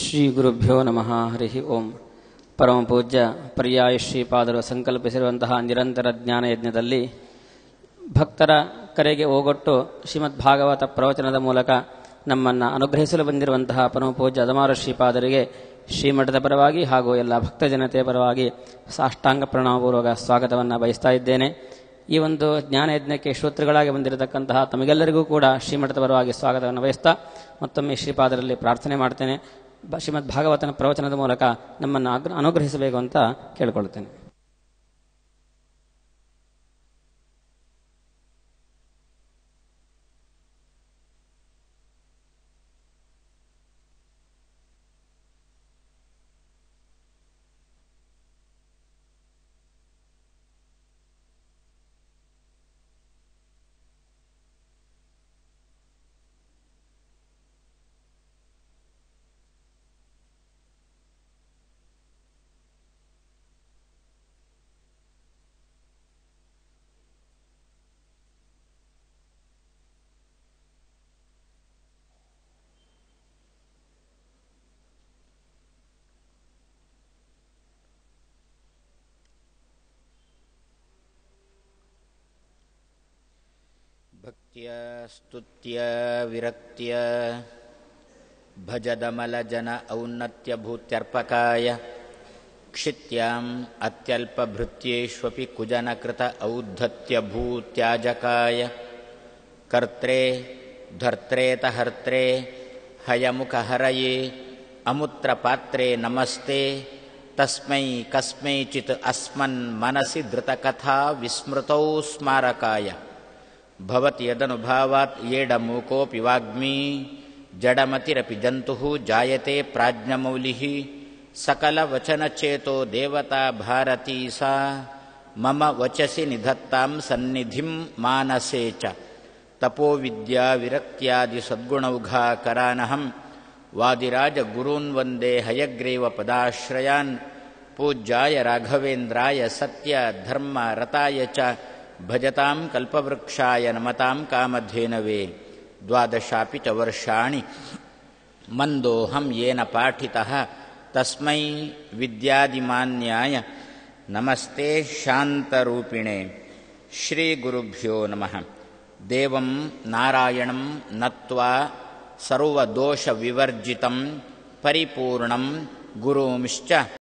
ಶ್ರೀ ಗುರುಭ್ಯೋ ನಮಃ. ಹರಿ ಓಂ. ಪರಮ ಪೂಜ್ಯ ಪರ್ಯಾಯ ಶ್ರೀಪಾದರು ಸಂಕಲ್ಪಿಸಿರುವಂತಹ ನಿರಂತರ ಜ್ಞಾನ ಯಜ್ಞದಲ್ಲಿ ಭಕ್ತರ ಕರೆಗೆ ಓಗೊಟ್ಟು ಶ್ರೀಮದ್ ಭಾಗವತ ಪ್ರವಚನದ ಮೂಲಕ ನಮ್ಮನ್ನು ಅನುಗ್ರಹಿಸಲು ಬಂದಿರುವಂತಹ ಪರಮ ಪೂಜ್ಯ ಅದಮಾರು ಶ್ರೀಪಾದರಿಗೆ ಶ್ರೀಮಠದ ಪರವಾಗಿ ಹಾಗೂ ಎಲ್ಲ ಭಕ್ತ ಜನತೆಯ ಪರವಾಗಿ ಸಾಷ್ಟಾಂಗ ಪ್ರಣಾಮಪೂರ್ವಕ ಸ್ವಾಗತವನ್ನು ಬಯಸ್ತಾ ಇದ್ದೇನೆ. ಈ ಒಂದು ಜ್ಞಾನಯಜ್ಞಕ್ಕೆ ಶ್ರೋತೃಗಳಾಗಿ ಬಂದಿರತಕ್ಕಂತಹ ತಮಗೆಲ್ಲರಿಗೂ ಕೂಡ ಶ್ರೀಮಠದ ಪರವಾಗಿ ಸ್ವಾಗತವನ್ನು ಬಯಸ್ತಾ ಮತ್ತೊಮ್ಮೆ ಶ್ರೀಪಾದರಲ್ಲಿ ಪ್ರಾರ್ಥನೆ ಮಾಡ್ತೇನೆ. ಶ್ರೀಮದ್ ಭಾಗವತನ ಪ್ರವಚನದ ಮೂಲಕ ನಮ್ಮನ್ನು ಅನುಗ್ರಹಿಸಬೇಕು ಅಂತ ಕೇಳಿಕೊಳ್ಳುತ್ತೇನೆ. ಭಕ್ತ್ಯ ಸ್ತುತ್ಯ ವಿರಕ್ತ್ಯ ಭಜದಮಲಜನ ಔನ್ನತ್ಯಭೂತ್ಯರ್ಪಕಾಯ ಕ್ಷಿತ್ಯಾಂ ಅತ್ಯಲ್ಪಭೃತ್ಯೇಷ್ವಪಿ ಕುಜನಕೃತ ಔದ್ಧತ್ಯಭೂತ್ಯಾಜಕಾಯ ಕರ್ತ್ರೇ ಧರ್ತ್ರೇತಹರ್ತ್ರೇ ಹಯಮುಖಹರಯೇ ಅಮುತ್ರಪಾತ್ರೇ ನಮಸ್ತೆ ತಸ್ಮೈ ಕಸ್ಮೈಚಿತ್ ಅಸ್ಮನ್ ಮನಸಿ ಧೃತಕಥಾ ವಿಸ್ಮೃತೌ ಸ್ಮಾರಕಾಯ ಭವತಿ ಯದನುಭಾವಾತ್ ಯೇಡಮೂಕೋಪಿ ವಾಗ್ಮೀ ಜಡಮತಿರಪಿ ಜಂತುಃ ಜಾಯತೆ ಪ್ರಾಜ್ಞಮೌಲಿಃ ಸಕಲವಚನಚೇತೋ ದೇವತಾ ಭಾರತೀ ಸಾ ಮಮ ವಚಸಿ ನಿಧತ್ತಾಂ ಸನ್ನಿಧಿಂ ಮಾನಸೇ ಚ ತಪೋವಿದ್ಯಾ ವಿರಕ್ತ್ಯಾದಿ ಸದ್ಗುಣೌಘಾಕರಾನಹಂ ವಾದಿರಾಜ ಗುರೂನ್ ವಂದೇ ಹಯಗ್ರೀವ ಪದಾಶ್ರಯಾನ್ ಪೂಜ್ಯಾಯ ರಾಘವೇಂದ್ರಾಯ ಸತ್ಯ ಧರ್ಮ ರತಾಯ ಚ ಭಜತಾಂ ಕಲ್ಪವೃಕ್ಷಾಯ ನಮತಾಂ ಕಾಮಧೇನವೇ ದ್ವಾದಶಾಪಿ ಚ ವರ್ಷಾಣಿ ಮಂದೋಹಂ ಯೇನ ಪಾಠಿತಃ ತಸ್ಮೈ ವಿದ್ಯಾದಿಮಾನ್ಯಾಯ ನಮಸ್ತೆ ಶಾಂತರೂಪಿಣೆ. ಶ್ರೀ ಗುರುಭ್ಯೋ ನಮಃ. ದೇವಂ ನಾರಾಯಣಂ ನತ್ವಾ ಸರ್ವದೋಷ ವಿವರ್ಜಿತಂ ಪರಿಪೂರ್ಣಂ ಗುರುಂಶ್ಚ